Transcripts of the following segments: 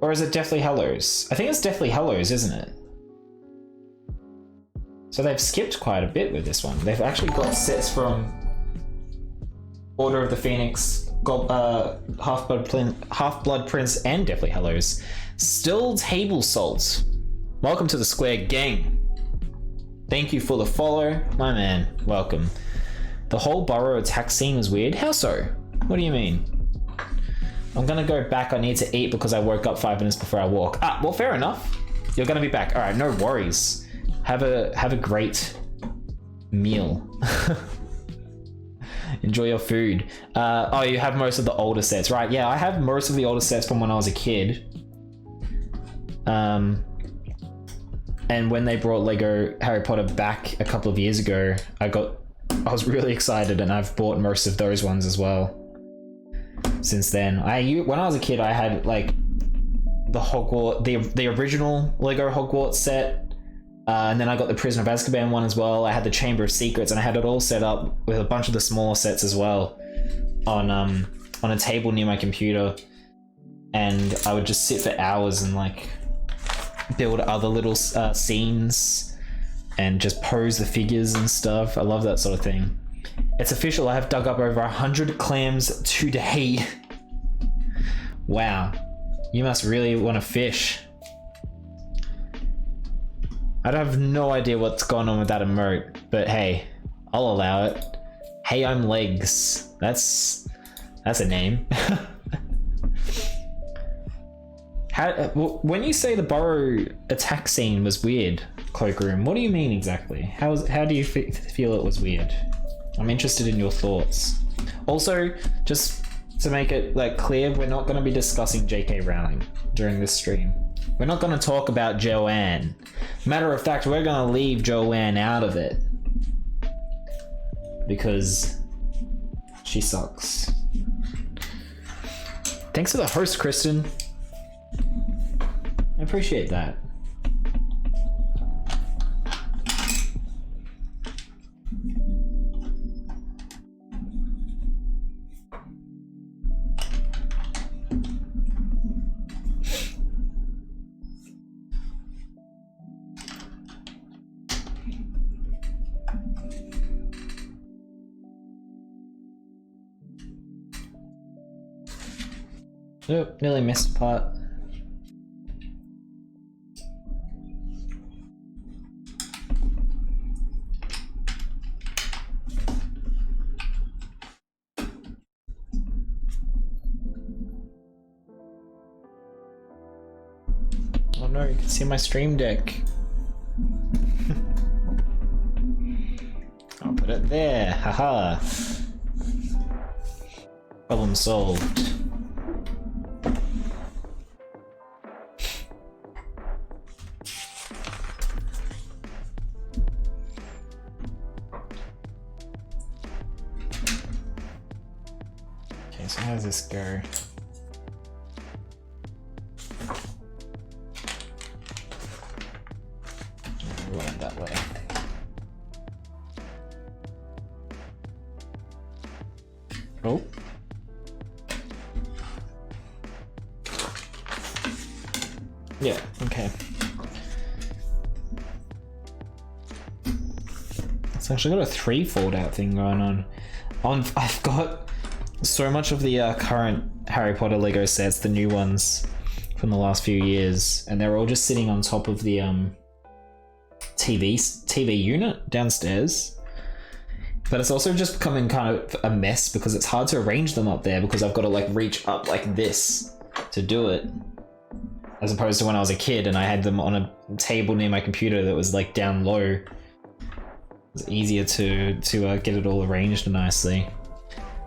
Or is it Deathly Hallows? I think it's Deathly Hallows, isn't it? So they've skipped quite a bit with this one. They've actually got sets from Order of the Phoenix, Half-Blood Prince, and Deathly Hallows. Still Table Salt. Welcome to the Square Gang. Thank you for the follow. My man, welcome. The whole Burrow attack scene was weird. How so? What do you mean? I'm gonna go back. I need to eat because I woke up 5 minutes before I walk. Ah, well, fair enough. You're gonna be back. All right, no worries. Have a great meal. Enjoy your food. Oh, you have most of the older sets, right? Yeah, I have most of the older sets from when I was a kid. And when they brought Lego Harry Potter back a couple of years ago, I was really excited, and I've bought most of those ones as well. Since then, when I was a kid, I had like the Hogwarts, the original Lego Hogwarts set. And then I got the Prisoner of Azkaban one as well. I had the Chamber of Secrets, and I had it all set up with a bunch of the smaller sets as well on a table near my computer. And I would just sit for hours and like build other little scenes and just pose the figures and stuff. I love that sort of thing. It's official. I have dug up over 100 clams today. Wow, you must really want to fish. I have no idea what's going on with that emote, but hey, I'll allow it. Hey, I'm Legs. That's a name. When you say the Burrow attack scene was weird, Cloakroom, what do you mean exactly? How do you feel it was weird? I'm interested in your thoughts. Also, just to make it like clear, we're not going to be discussing J.K. Rowling during this stream. We're not going to talk about Joanne. Matter of fact, we're going to leave Joanne out of it. Because she sucks. Thanks for the host, Kristen. I appreciate that. Nope, nearly missed a part. Oh no, you can see my stream deck. I'll put it there, haha. Problem solved. So how does this go? We went that way. Oh. Yeah, okay. It's actually got a 3 fold out thing going on. I've got so much of the current Harry Potter Lego sets, the new ones from the last few years, and they're all just sitting on top of the TV unit downstairs. But it's also just becoming kind of a mess because it's hard to arrange them up there because I've got to like reach up like this to do it, as opposed to when I was a kid and I had them on a table near my computer that was like down low. It's easier to get it all arranged nicely.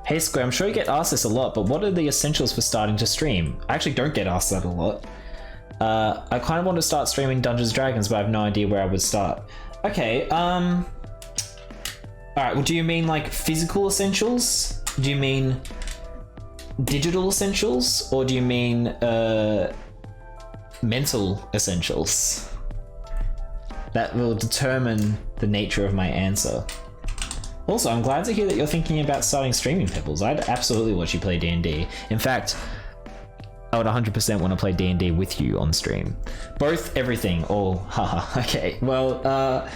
Hey Square, I'm sure you get asked this a lot, but what are the essentials for starting to stream? I actually don't get asked that a lot. I kind of want to start streaming Dungeons & Dragons, but I have no idea where I would start. Okay, alright, well, do you mean like physical essentials? Do you mean digital essentials? Or do you mean mental essentials? That will determine the nature of my answer. Also, I'm glad to hear that you're thinking about starting streaming, Pebbles. I'd absolutely watch you play D&D. In fact, I would 100% want to play D&D with you on stream. Both, everything, all, haha. Okay, well,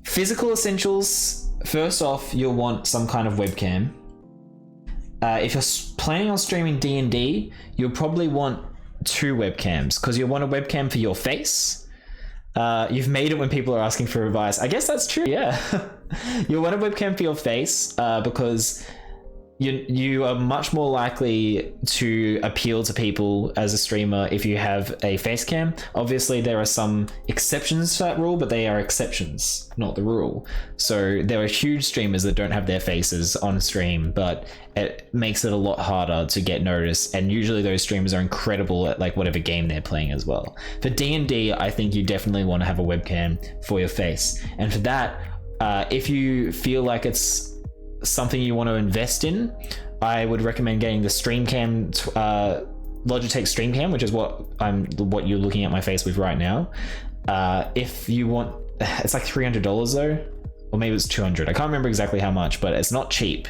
physical essentials. First off, you'll want some kind of webcam. If you're planning on streaming D&D, you'll probably want 2 webcams, because you'll want a webcam for your face. You've made it when people are asking for advice. I guess that's true, yeah. You'll want a webcam for your face, because you are much more likely to appeal to people as a streamer if you have a face cam. Obviously, there are some exceptions to that rule, but they are exceptions, not the rule. So there are huge streamers that don't have their faces on stream, but it makes it a lot harder to get noticed. And usually those streamers are incredible at like whatever game they're playing as well. For D&D, I think you definitely want to have a webcam for your face. And for that, if you feel like it's something you want to invest in, I would recommend getting the StreamCam, Logitech StreamCam, which is what you're looking at my face with right now. If you want, it's like $300 though, or maybe it's 200. I can't remember exactly how much, but it's not cheap.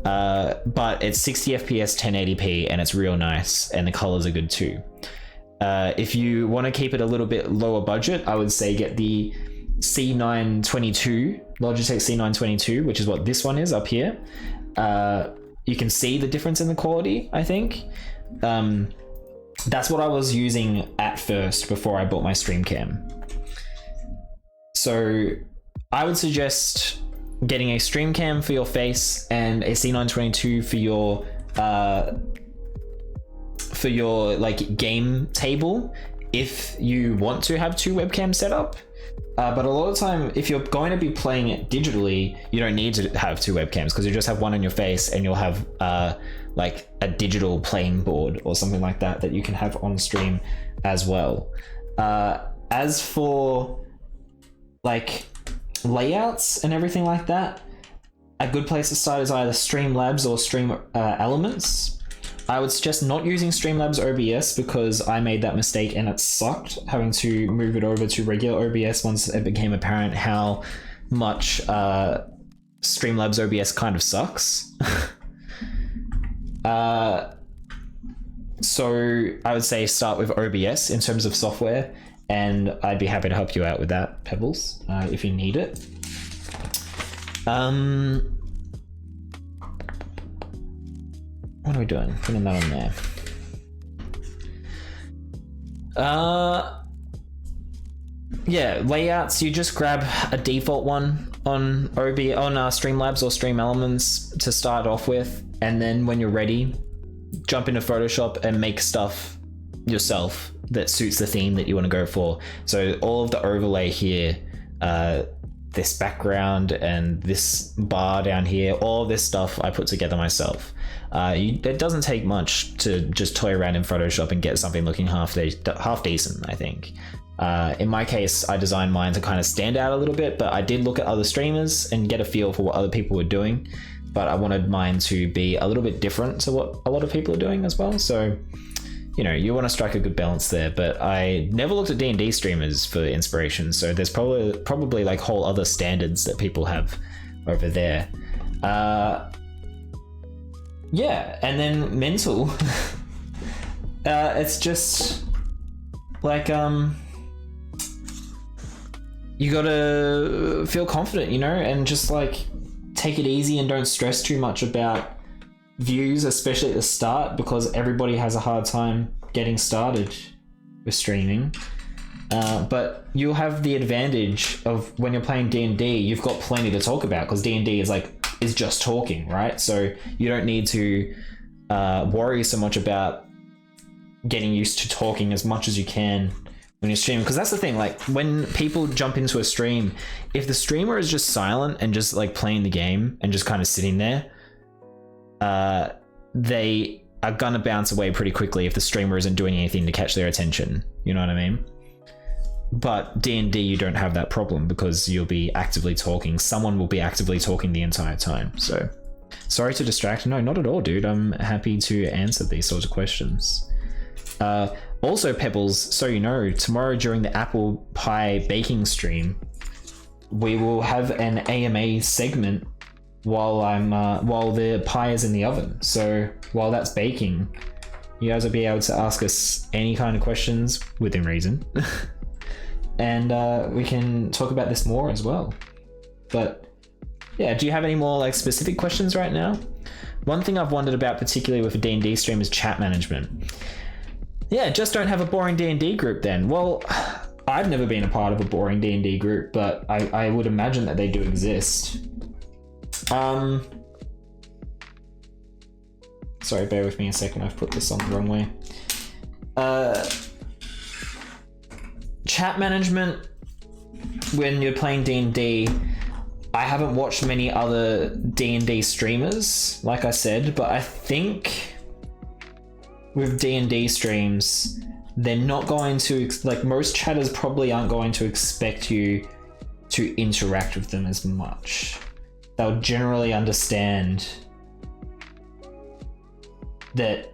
But it's 60 FPS, 1080p, and it's real nice, and the colors are good too. If you want to keep it a little bit lower budget, I would say get the C922, Logitech C922, which is what this one is up here. You can see the difference in the quality, I think. That's what I was using at first before I bought my StreamCam. So I would suggest getting a StreamCam for your face and a C922 for your like game table if you want to have 2 webcams set up. But a lot of the time, if you're going to be playing it digitally, you don't need to have 2 webcams, because you just have one on your face and you'll have like a digital playing board or something like that you can have on stream as well. As for like layouts and everything like that, a good place to start is either Streamlabs or Stream Elements. I would suggest not using Streamlabs OBS, because I made that mistake and it sucked having to move it over to regular OBS once it became apparent how much Streamlabs OBS kind of sucks. So I would say start with OBS in terms of software, and I'd be happy to help you out with that, Pebbles, if you need it. What are we doing? Putting that on there. Yeah, layouts. You just grab a default one on Streamlabs or Stream Elements to start off with, and then when you're ready, jump into Photoshop and make stuff yourself that suits the theme that you want to go for. So all of the overlay here, this background and this bar down here, all this stuff I put together myself. It doesn't take much to just toy around in Photoshop and get something looking half decent, I think. In my case, I designed mine to kind of stand out a little bit, but I did look at other streamers and get a feel for what other people were doing, but I wanted mine to be a little bit different to what a lot of people are doing as well. So, you know, you want to strike a good balance there, but I never looked at D&D streamers for inspiration, so there's probably like whole other standards that people have over there. Yeah, and then mental. It's just like you gotta feel confident, you know, and just like take it easy and don't stress too much about views, especially at the start, because everybody has a hard time getting started with streaming. But you'll have the advantage of when you're playing D&D, you've got plenty to talk about, because D&D is just talking, right? So you don't need to worry so much about getting used to talking as much as you can when you're streaming, because that's the thing, like when people jump into a stream, if the streamer is just silent and just like playing the game and just kind of sitting there, they are gonna bounce away pretty quickly if the streamer isn't doing anything to catch their attention, you know what I mean? But D&D, you don't have that problem, because you'll be actively talking. Someone will be actively talking the entire time. So sorry to distract. No, not at all, dude. I'm happy to answer these sorts of questions. Also, Pebbles, so you know, tomorrow during the apple pie baking stream, we will have an AMA segment while the pie is in the oven. So while that's baking, You guys will be able to ask us any kind of questions within reason. And we can talk about this more as well. But yeah, do you have any more like specific questions right now? One thing I've wondered about particularly with a D&D stream is chat management. Yeah, just don't have a boring D&D group then. Well, I've never been a part of a boring D&D group, but I would imagine that they do exist. Sorry, bear with me a second. I've put this on the wrong way. Chat management when you're playing D&D, I haven't watched many other D&D streamers, like I said, but I think with D&D streams, they're not going to, like most chatters probably aren't going to expect you to interact with them as much. They'll generally understand that.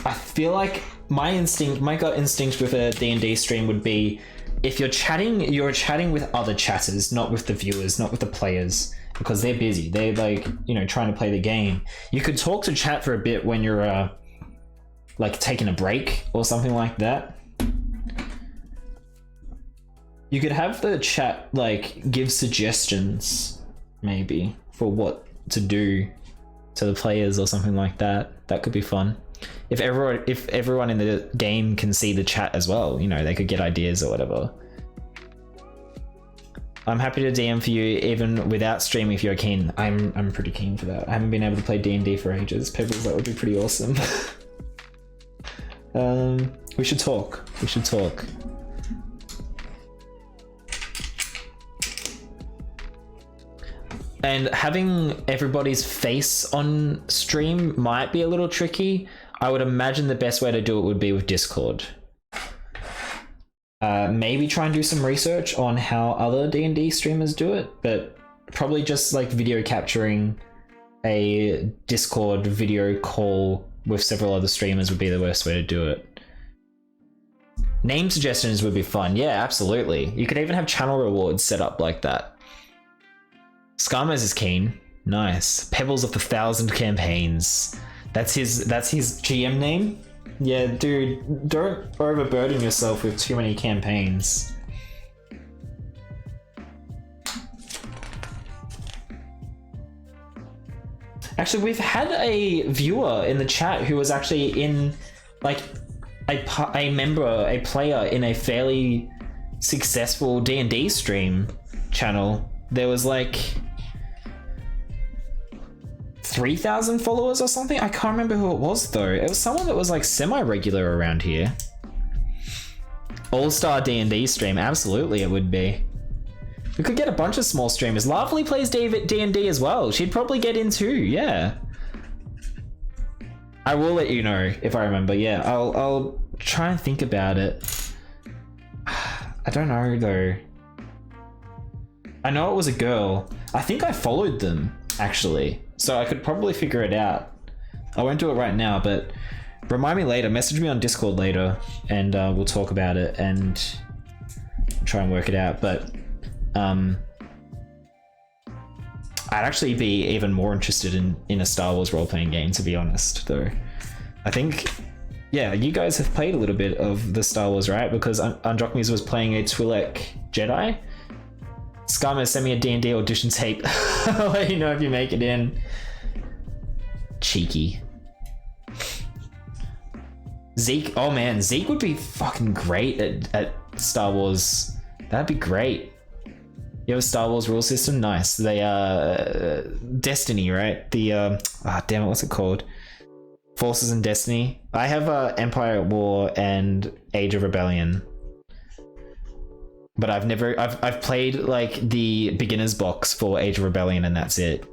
I feel like my gut instinct with a D&D stream would be, if you're chatting with other chatters, not with the viewers, not with the players, because they're busy. They're like, trying to play the game. You could talk to chat for a bit when you're like taking a break or something like that. You could have the chat like give suggestions maybe for what to do to the players or something like that. That could be fun. If everyone in the game can see the chat as well, they could get ideas or whatever. I'm happy to DM for you even without streaming if you're keen. I'm pretty keen for that. I haven't been able to play D&D for ages. Pebbles, that would be pretty awesome. We should talk. And having everybody's face on stream might be a little tricky. I would imagine the best way to do it would be with Discord. Maybe try and do some research on how other D&D streamers do it, but probably just like video capturing a Discord video call with several other streamers would be the worst way to do it. Name suggestions would be fun. Yeah, absolutely. You could even have channel rewards set up like that. Skarmos is keen. Nice. Pebbles of the 1,000 campaigns. That's his GM name? Yeah, dude, don't overburden yourself with too many campaigns. Actually, we've had a viewer in the chat who was actually in, like, a player in a fairly successful D&D stream channel. There was like 3,000 followers or something. I can't remember who it was though. It was someone that was like semi-regular around here. All-star D&D stream, absolutely it would be. We could get a bunch of small streamers. Lovely plays D&D as well. She'd probably get in too, yeah. I will let you know if I remember. Yeah, I'll try and think about it. I don't know though. I know it was a girl. I think I followed them actually, so I could probably figure it out. I won't do it right now, but remind me later. Message me on Discord later, and we'll talk about it and try and work it out. But I'd actually be even more interested in a Star Wars role-playing game, to be honest, though. I think, yeah, you guys have played a little bit of the Star Wars, right? Because Androcmes was playing a Twi'lek Jedi. Skarmo, send me a D&D audition tape. I'll let you know if you make it in. Cheeky. Zeke, oh man, Zeke would be fucking great at Star Wars. That'd be great. You have a Star Wars rule system? Nice. They Destiny, right? The damn it, what's it called? Forces and Destiny. I have Empire at War and Age of Rebellion. But I've played like the beginner's box for Age of Rebellion and that's it.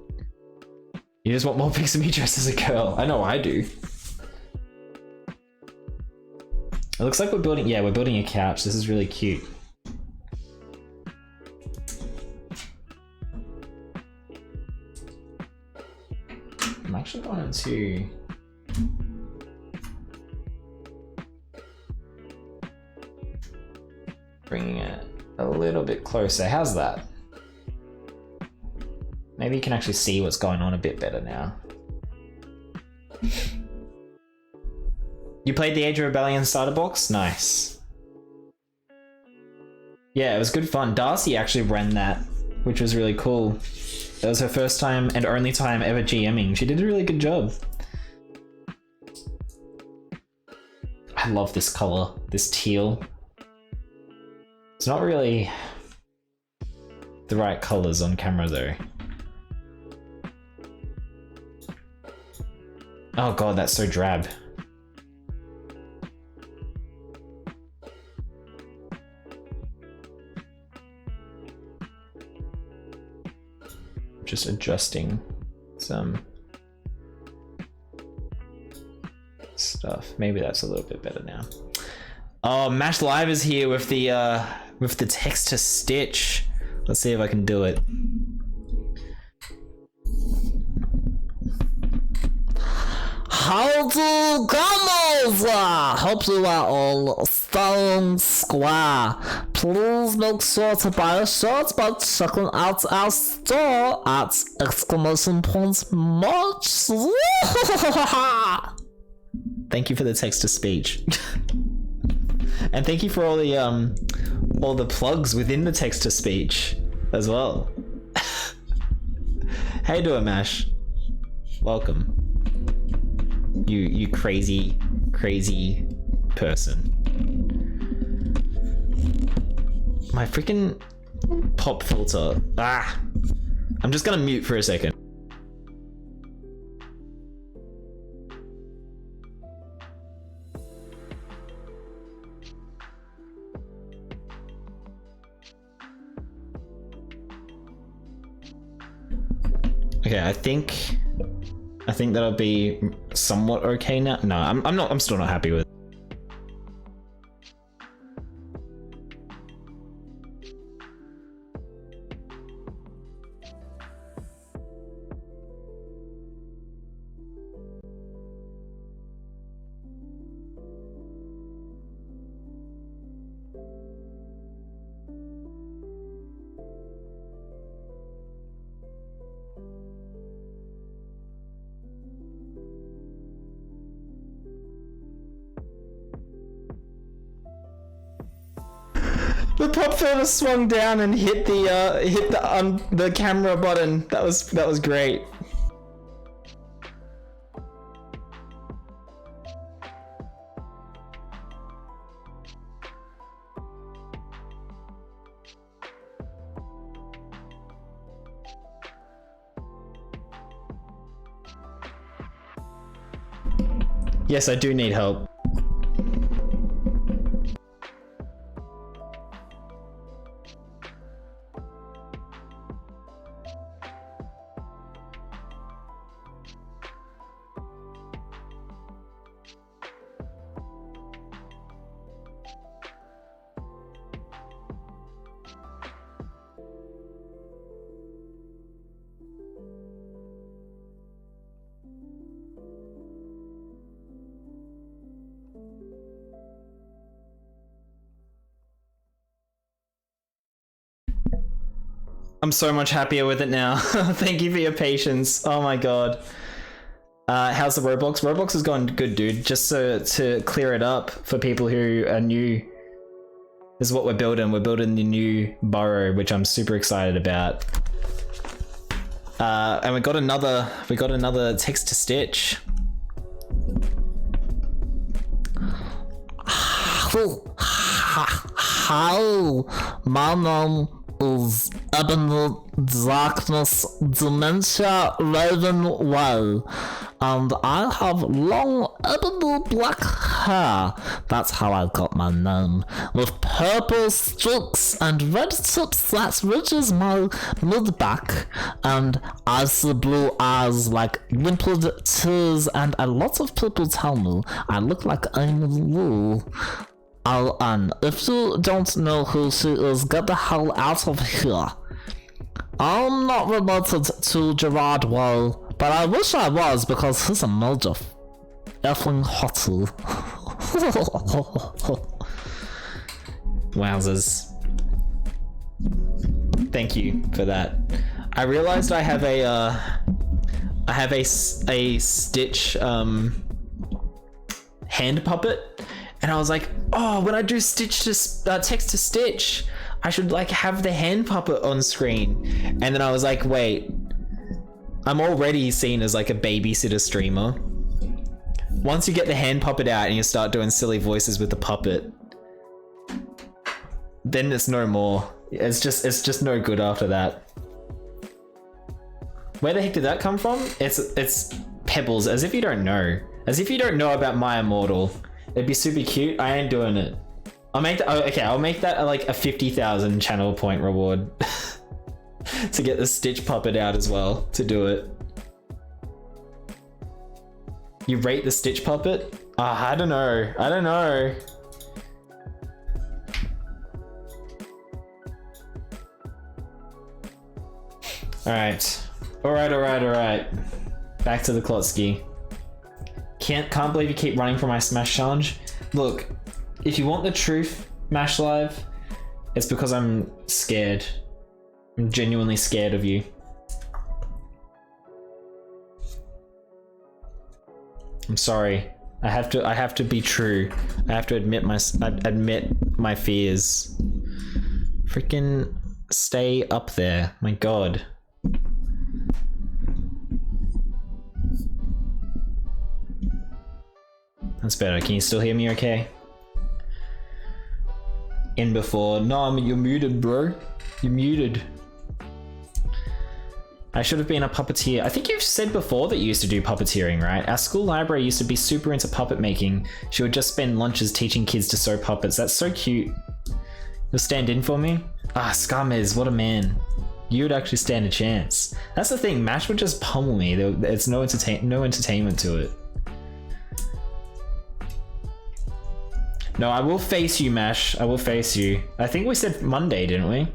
You just want more pics of me dressed as a girl. I know I do. It looks like we're building a couch. This is really cute. I'm actually going to bringing it a little bit closer. How's that? Maybe you can actually see what's going on a bit better now. You played the Age of Rebellion starter box? Nice. Yeah, it was good fun. Darcy actually ran that, which was really cool. That was her first time and only time ever GMing. She did a really good job. I love this color, this teal. It's not really the right colors on camera though. Oh god, that's so drab. Just adjusting some stuff. Maybe that's a little bit better now. Oh, Mash Live is here with the text to stitch. Let's see if I can do it. Howdy, gummers! Hope you are all staying square. Please make sure to buy a shirt by checking out our store at !merch. Thank you for the text to speech. And thank you for all the plugs within the text to speech as well. How you doing, Mash? Welcome. You crazy person. My freaking pop filter. I'm just gonna mute for a second. Okay, I think that'll be somewhat okay now. No, I'm still not happy with it. The pop filter swung down and hit the camera button. That was great. Yes, I do need help. I'm so much happier with it now. Thank you for your patience. Oh my god. How's the Roblox? Roblox has gone good, dude. Just to clear it up for people who are new, this is what we're building. We're building the new burrow, which I'm super excited about. And we got another text to stitch. How, my name is Ebony Darkness Dementia Ravenwell, and I have long ebony black hair. That's how I got my name, with purple streaks and red tips that reaches my mid-back, and icy blue eyes like wimpled tears, and a lot of people tell me I look like Amy Lou. Oh, and if you don't know who she is, get the hell out of here. I'm not related to Gerard Way, but I wish I was because he's a major effing hottie. Wowzers. Thank you for that. I realized I have a Stitch hand puppet, and I was like, oh, when I do Stitch to text to Stitch, I should like have the hand puppet on screen. And then I was like, wait, I'm already seen as like a babysitter streamer. Once you get the hand puppet out and you start doing silly voices with the puppet, then it's no more. It's just no good after that. Where the heck did that come from? It's Pebbles, as if you don't know. As if you don't know about My Immortal. It'd be super cute. I ain't doing it. I'll make that, okay, I'll make that like a 50,000 channel point reward to get the Stitch puppet out as well, to do it. You rate the Stitch puppet? I don't know. I don't know. Alright. Alright. Back to the Klotsky. Can't believe you keep running from my Smash challenge. Look, if you want the truth, Mash Live, it's because I'm scared. I'm genuinely scared of you. I'm sorry. I have to be true. I have to admit my fears. Freaking stay up there. My god. That's better. Can you still hear me okay? In before. No, you're muted, bro. You're muted. I should have been a puppeteer. I think you've said before that you used to do puppeteering, right? Our school library used to be super into puppet making. She would just spend lunches teaching kids to sew puppets. That's so cute. You'll stand in for me? Ah, Scarmez, what a man. You would actually stand a chance. That's the thing, Mash would just pummel me. It's no entertainment to it. No, I will face you, Mash. I will face you. I think we said Monday, didn't we?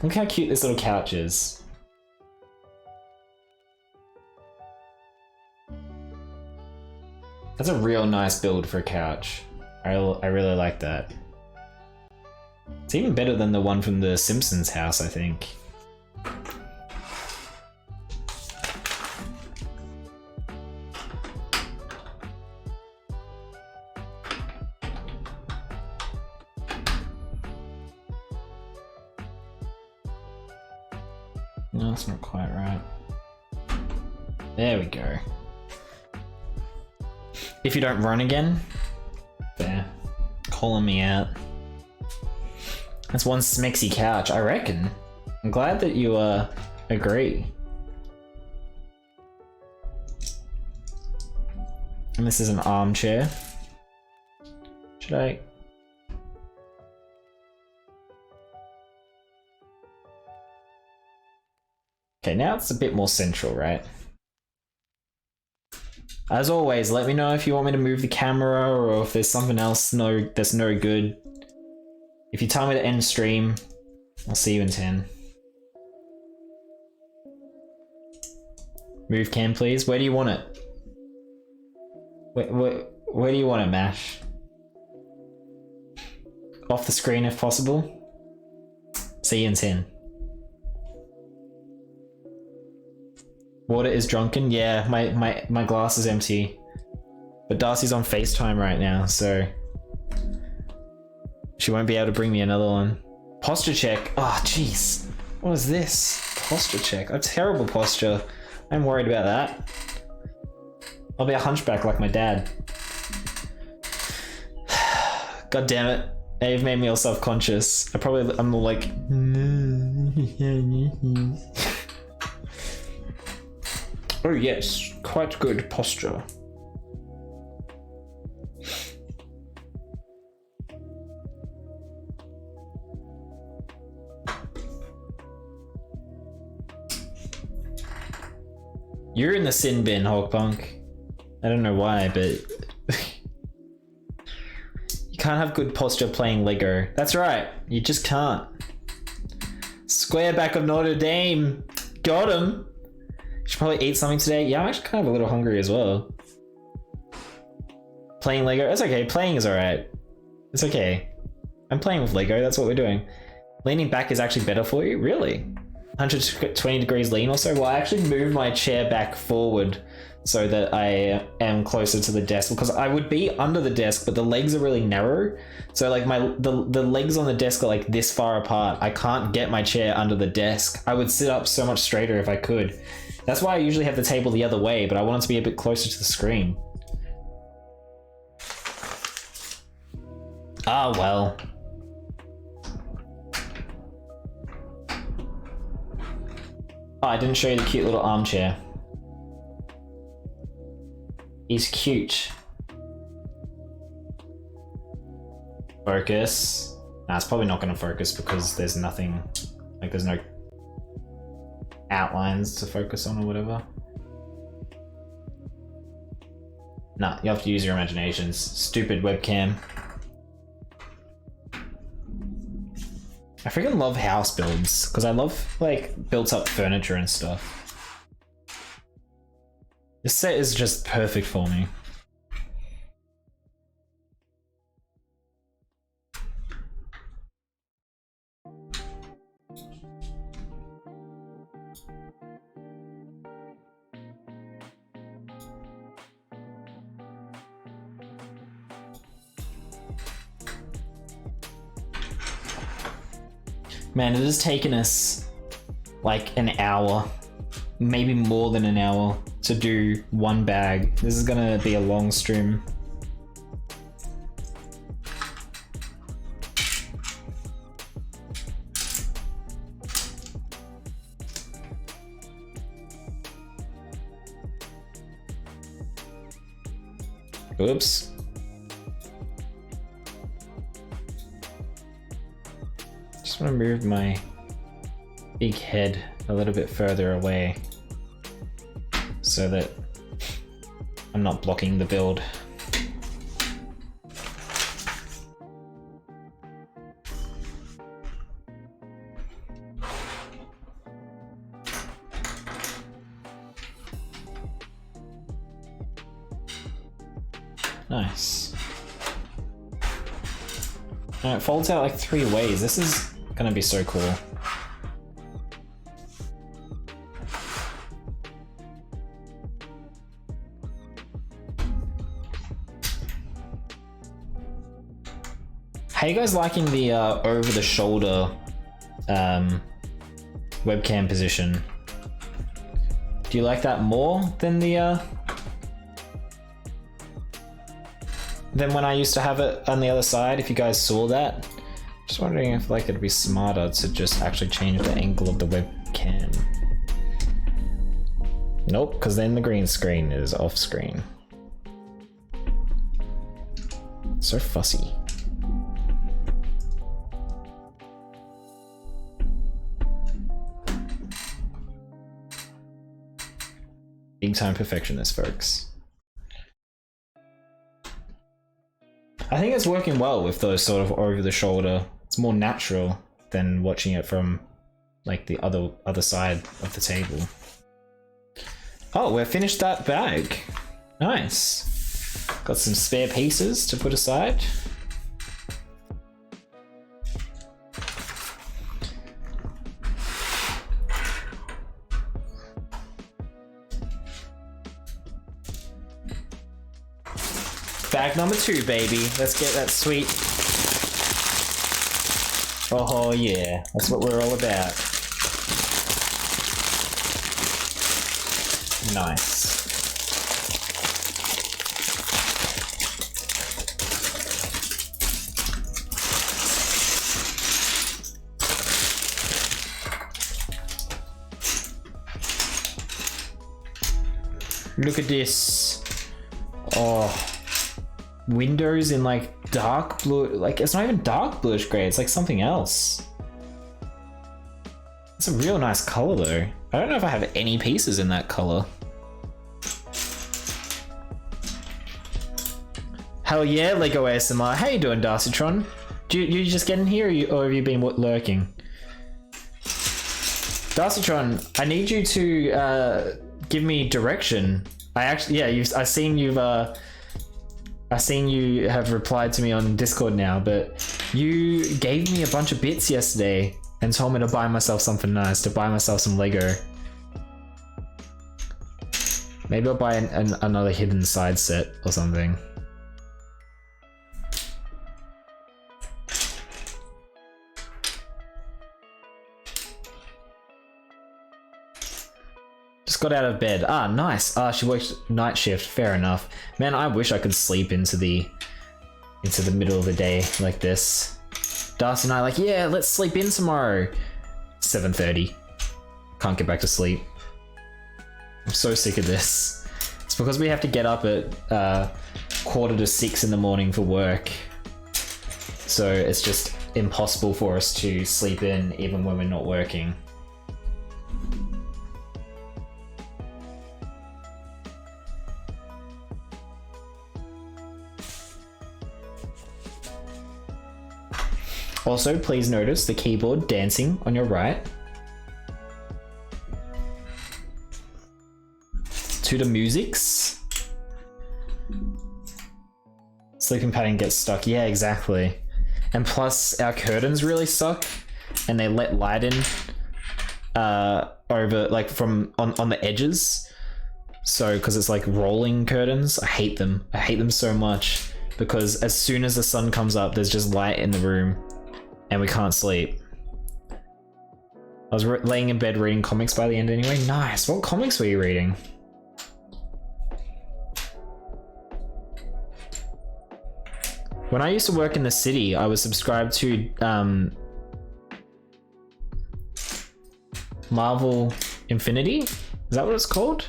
Look how cute this little couch is. That's a real nice build for a couch. I really like that. It's even better than the one from the Simpsons house, I think. No, that's not quite right. There we go. If you don't run again, there. Calling me out. That's one smexy couch, I reckon. I'm glad that you agree. And this is an armchair. Should I? Okay, now it's a bit more central, right? As always, let me know if you want me to move the camera or if there's something else that's no good. If you tell me to end stream, I'll see you in 10. Move cam, please. Where do you want it? Where do you want it, Mash? Off the screen if possible. See you in 10. Water is drunken? Yeah, my glass is empty. But Darcy's on FaceTime right now, so she won't be able to bring me another one. Posture check. Oh, jeez. What is this? Posture check. A terrible posture. I'm worried about that. I'll be a hunchback like my dad. God damn it. Now you've made me all self-conscious. I'm all like... Oh yes, quite good posture. You're in the sin bin, Hawkpunk. I don't know why, but you can't have good posture playing Lego. That's right, you just can't. Squareback of Notre Dame, got him. Should probably eat something today. Yeah, I'm actually kind of a little hungry as well. Playing Lego, it's okay. Playing is alright. It's okay. I'm playing with Lego, that's what we're doing. Leaning back is actually better for you? Really? 120 degrees lean or so. Well, I actually moved my chair back forward so that I am closer to the desk, because I would be under the desk, but the legs are really narrow. So like the legs on the desk are like this far apart. I can't get my chair under the desk. I would sit up so much straighter if I could. That's why I usually have the table the other way, but I want it to be a bit closer to the screen. Ah, well. Oh, I didn't show you the cute little armchair. He's cute. Focus. Nah, it's probably not going to focus because there's nothing, like there's no outlines to focus on or whatever. Nah, you have to use your imaginations. Stupid webcam. I freaking love house builds because I love like built up furniture and stuff. This set is just perfect for me. Man, it has taken us like an hour, maybe more than an hour, to do one bag. This is gonna be a long stream. Oops. Just want to move my big head a little bit further away so that I'm not blocking the build. Nice. Now it folds out like 3 ways. This is gonna be so cool. How you guys liking the over the shoulder webcam position? Do you like that more than the than when I used to have it on the other side, if you guys saw that? Just wondering if like it'd be smarter to just actually change the angle of the webcam. Nope, because then the green screen is off screen. So fussy. Big time perfectionist, folks. I think it's working well with those sort of over the shoulder. It's more natural than watching it from like the other side of the table. Oh, we've finished that bag. Nice. Got some spare pieces to put aside. Bag number 2, baby. Let's get that sweet. Oh yeah, that's what we're all about. Nice. Look at this. Oh. Windows in like dark blue, like it's not even dark bluish gray, it's like something else. It's a real nice color though. I don't know if I have any pieces in that color. Hell yeah, Lego ASMR. How you doing, Darcytron? You just getting here or have you been lurking? Darcytron, I need you to give me direction. I seen you have replied to me on Discord now, but you gave me a bunch of bits yesterday and told me to buy myself something nice, to buy myself some Lego. Maybe I'll buy another hidden side set or something. Just got out of bed. Ah, nice. Ah, she worked night shift. Fair enough. Man, I wish I could sleep into the middle of the day like this. Darcy and I are like, yeah, let's sleep in tomorrow. 7:30. Can't get back to sleep. I'm so sick of this. It's because we have to get up at 5:45 in the morning for work. So it's just impossible for us to sleep in even when we're not working. Also, please notice the keyboard dancing on your right. To the musics. Sleeping pattern gets stuck. Yeah, exactly. And plus, our curtains really suck, and they let light in over, like, from on the edges. So, because it's like rolling curtains, I hate them. I hate them so much because as soon as the sun comes up, there's just light in the room. And we can't sleep. I was laying in bed reading comics by the end anyway. Nice. What comics were you reading? When I used to work in the city, I was subscribed to Marvel Infinity? Is that what it's called?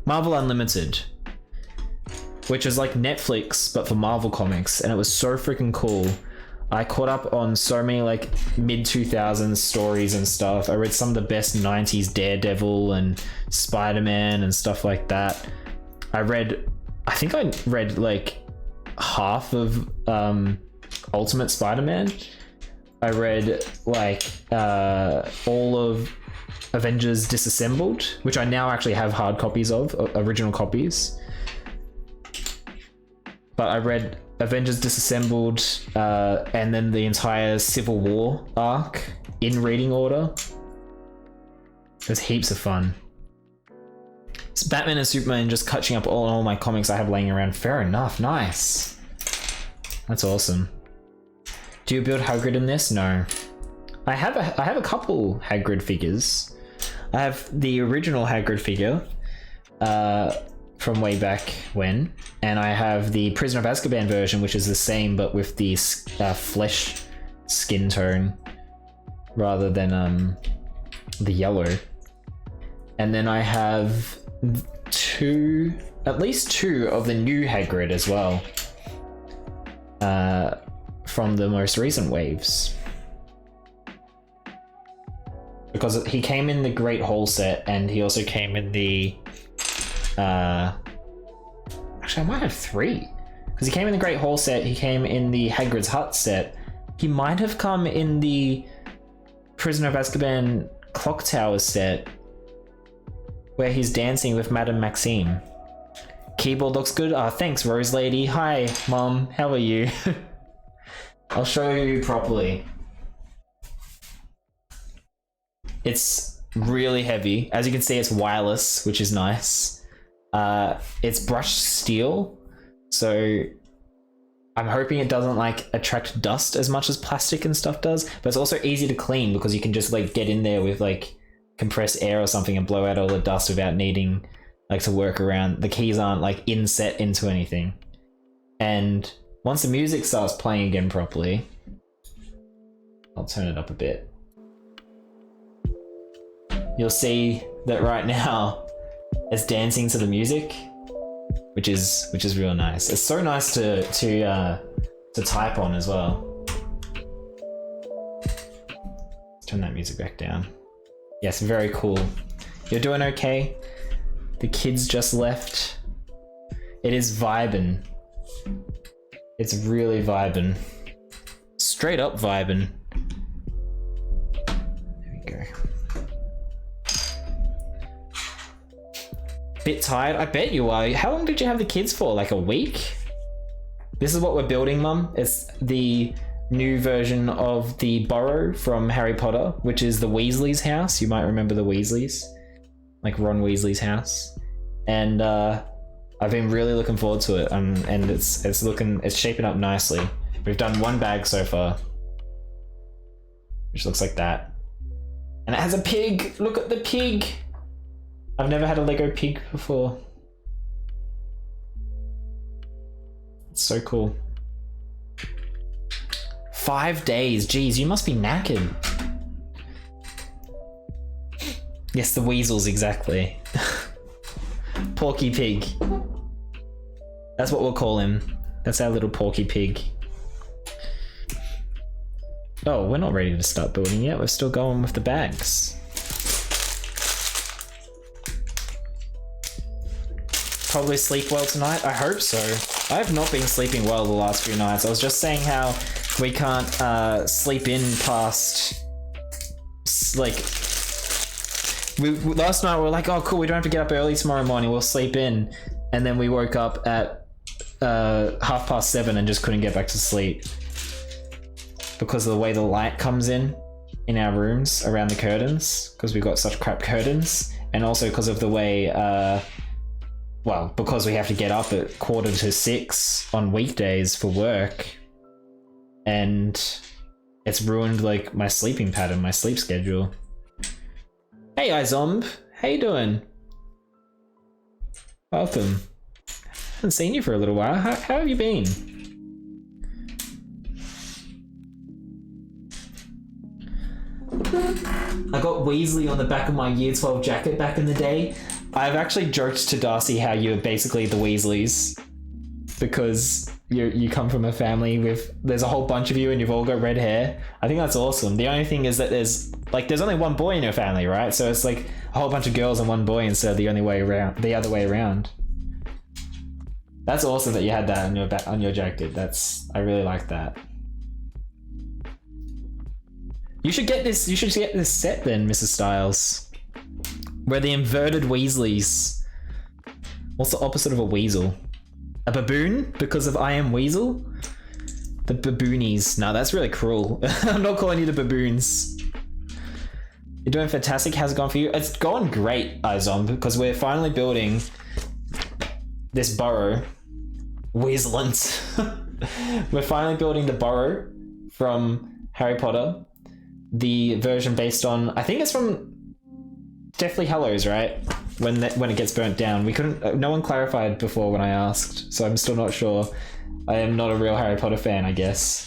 Marvel Unlimited. Which is like Netflix, but for Marvel comics. And it was so freaking cool. I caught up on so many like mid-2000s stories and stuff. I read some of the best 90s Daredevil and Spider-Man and stuff like that. I think I read like half of Ultimate Spider-Man. I read like all of Avengers Disassembled, which I now actually have hard copies of, original copies. But I read Avengers Disassembled, and then the entire Civil War arc in reading order. It was heaps of fun. It's Batman and Superman just catching up all my comics I have laying around. Fair enough, nice. That's awesome. Do you build Hagrid in this? No. I have a couple Hagrid figures. I have the original Hagrid figure, from way back when, and I have the Prisoner of Azkaban version, which is the same but with the flesh skin tone rather than the yellow. And then I have at least two of the new Hagrid as well, from the most recent waves, because he came in the Great Hall set and he also came in the actually, I might have three. Because he came in the Great Hall set, he came in the Hagrid's Hut set. He might have come in the Prisoner of Azkaban Clock Tower set, where he's dancing with Madame Maxime. Keyboard looks good. Thanks, Rose Lady. Hi, Mom. How are you? I'll show you properly. It's really heavy. As you can see, it's wireless, which is nice. It's brushed steel, so I'm hoping it doesn't like attract dust as much as plastic and stuff does, but it's also easy to clean because you can just like get in there with like compressed air or something and blow out all the dust without needing like to work around. The keys aren't like inset into anything. And once the music starts playing again properly, I'll turn it up a bit. You'll see that right now it's dancing to the music, which is real nice. It's so nice to type on as well. Let's turn that music back down. Yes, very cool. You're doing okay? The kids just left. It is vibin'. It's really vibin'. Straight up vibin'. There we go. Bit tired? I bet you are. How long did you have the kids for? Like a week? This is what we're building, Mum. It's the new version of the Burrow from Harry Potter, which is the Weasley's house. You might remember the Weasleys, like Ron Weasley's house. And I've been really looking forward to it. And it's shaping up nicely. We've done one bag so far, which looks like that. And it has a pig. Look at the pig. I've never had a Lego pig before. It's so cool. 5 days. Geez, you must be knackered. Yes, the weasels, exactly. Porky Pig. That's what we'll call him. That's our little Porky Pig. Oh, we're not ready to start building yet. We're still going with the bags. Probably sleep well tonight. I hope so. I have not been sleeping well the last few nights. I was just saying how we can't sleep in past, like, last night we were like, oh cool, we don't have to get up early tomorrow morning, we'll sleep in. And then we woke up at 7:30 and just couldn't get back to sleep because of the way the light comes in our rooms around the curtains, because we got such crap curtains, and also because of the way because we have to get up at 5:45 on weekdays for work, and it's ruined like my sleeping pattern, my sleep schedule. Hey iZomb, how you doing? Welcome. Haven't seen you for a little while. How have you been? I got Weasley on the back of my Year 12 jacket back in the day. I've actually joked to Darcy how you're basically the Weasleys, because you come from a family with, there's a whole bunch of you and you've all got red hair. I think that's awesome. The only thing is that there's only one boy in your family, right? So it's like a whole bunch of girls and one boy instead of the other way around. That's awesome that you had that on your jacket. I really like that. You should get this set then, Mrs. Styles. We're the inverted Weasleys. What's the opposite of a weasel? A baboon? Because of I Am Weasel? The baboonies. No, that's really cruel. I'm not calling you the baboons. You're doing fantastic. How's it gone for you? It's gone great, iZomb, because we're finally building this burrow. Weaselant. We're finally building the burrow from Harry Potter. The version based on, I think it's from Deathly Hallows, right? When it gets burnt down. No one clarified before when I asked, so I'm still not sure. I am not a real Harry Potter fan, I guess.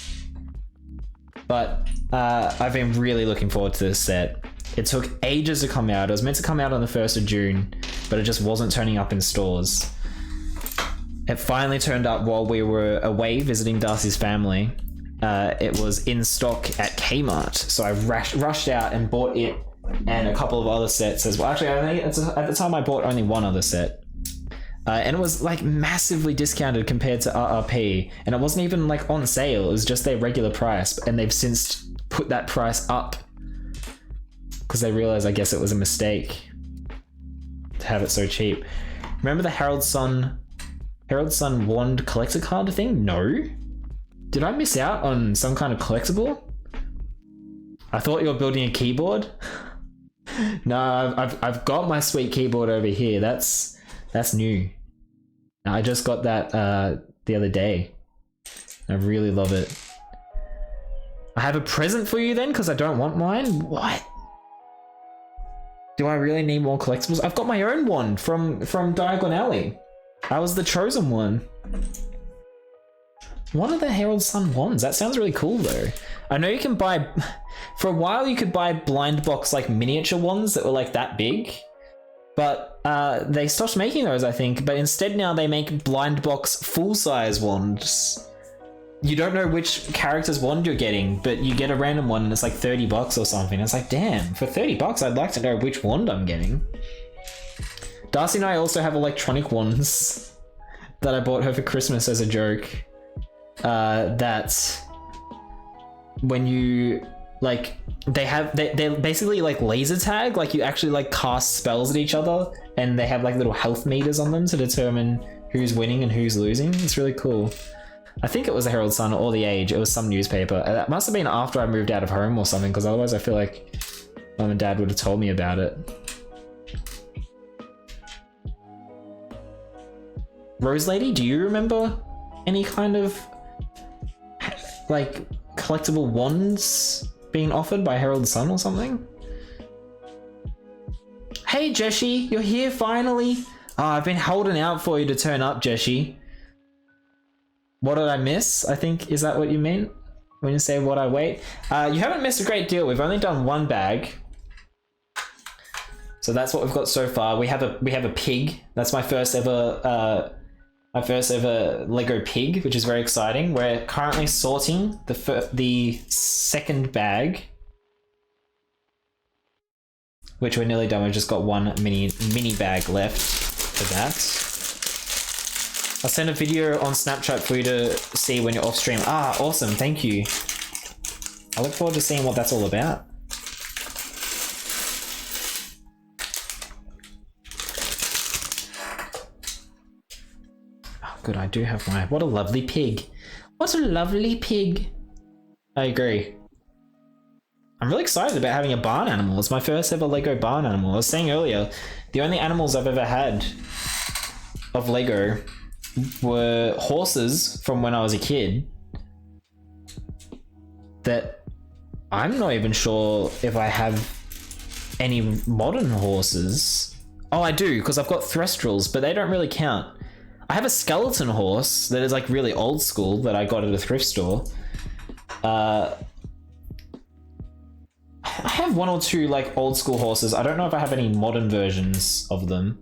But I've been really looking forward to this set. It took ages to come out. It was meant to come out on the 1st of June, but it just wasn't turning up in stores. It finally turned up while we were away visiting Darcy's family. It was in stock at Kmart, so I rushed out and bought it and a couple of other sets as well. Actually, I think at the time I bought only one other set. And it was like massively discounted compared to RRP, and it wasn't even like on sale, it was just their regular price, and they've since put that price up because they realized, I guess, it was a mistake to have it so cheap. Remember the Harold's Son wand collector card thing? No? Did I miss out on some kind of collectible? I thought you were building a keyboard. No, I've got my sweet keyboard over here. That's new. I just got that the other day. I really love it. I have a present for you then, because I don't want mine? What? Do I really need more collectibles? I've got my own one from Diagon Alley. I was the chosen one. What are the Harold's Son wands? That sounds really cool though. I know you can buy, for a while you could buy blind box like miniature ones that were like that big, but they stopped making those, I think, but instead now they make blind box full-size wands. You don't know which character's wand you're getting, but you get a random one and it's like $30 or something. It's like, damn, for $30 I'd like to know which wand I'm getting. Darcy and I also have electronic wands that I bought her for Christmas as a joke. That when you like, they're basically like laser tag, like you actually like cast spells at each other, and they have like little health meters on them to determine who's winning and who's losing. It's really cool. I think it was the Herald Sun or the Age. It was some newspaper. That must have been after I moved out of home or something, because otherwise I feel like Mum and Dad would have told me about it. Rose Lady, do you remember any kind of like collectible wands being offered by Herald Sun or something? Hey Jeshi, you're here finally. Oh, I've been holding out for you to turn up, Jeshi. What did I miss? I think, is that what you mean when you say what I wait? You haven't missed a great deal. We've only done one bag. So that's what we've got so far. We have a pig. That's my first ever Lego pig, which is very exciting. We're currently sorting the second bag, which we're nearly done. We've just got one mini bag left for that. I'll send a video on Snapchat for you to see when you're off stream. Ah, awesome, thank you. I look forward to seeing what that's all about. Oh, good, I do have my... What a lovely pig. What a lovely pig. I agree. I'm really excited about having a barn animal. It's my first ever Lego barn animal. I was saying earlier, the only animals I've ever had of Lego were horses from when I was a kid that I'm not even sure if I have any modern horses. Oh, I do, because I've got Thestrals, but they don't really count. I have a skeleton horse that is like really old school that I got at a thrift store. I have one or two like old school horses. I don't know if I have any modern versions of them.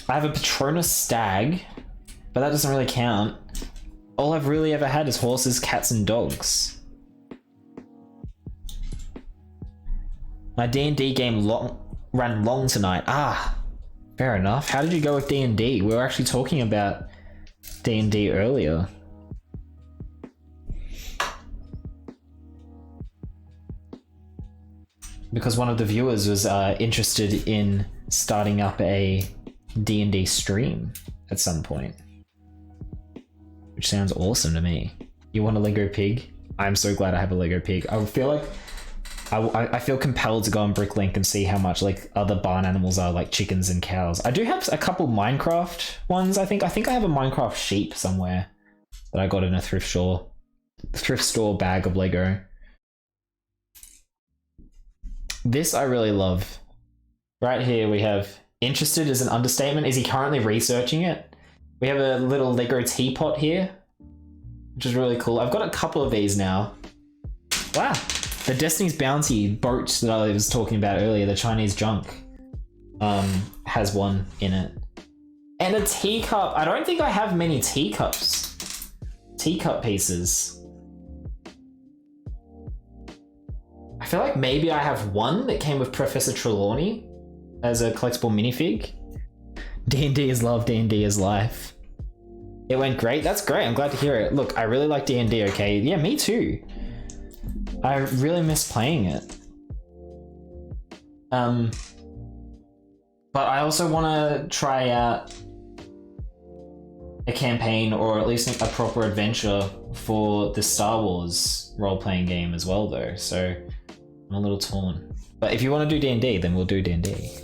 I have a Patronus stag, but that doesn't really count. All I've really ever had is horses, cats, and dogs. My D&D game ran long tonight. Ah, fair enough. How did you go with D&D? We were actually talking about D&D earlier. Because one of the viewers was interested in starting up a D&D stream at some point, which sounds awesome to me. You want a Lego pig? I'm so glad I have a Lego pig. I feel like I feel compelled to go on Bricklink and see how much like other barn animals are, like chickens and cows. I do have a couple Minecraft ones. I think I have a Minecraft sheep somewhere that I got in a thrift store bag of Lego. This I really love. Right here we have interested is an understatement. Is he currently researching it? We have a little Lego teapot here, which is really cool. I've got a couple of these now. Wow. The Destiny's Bounty boat that I was talking about earlier, the Chinese junk, has one in it. And a teacup. I don't think I have many teacups. Teacup pieces. I feel like maybe I have one that came with Professor Trelawney as a collectible minifig. D&D is love, D&D is life. It went great. That's great. I'm glad to hear it. Look, I really like D&D, okay? Yeah, me too. I really miss playing it. But I also want to try out a campaign, or at least a proper adventure for the Star Wars role-playing game as well, though. So I'm a little torn. But if you want to do D&D, then we'll do D&D.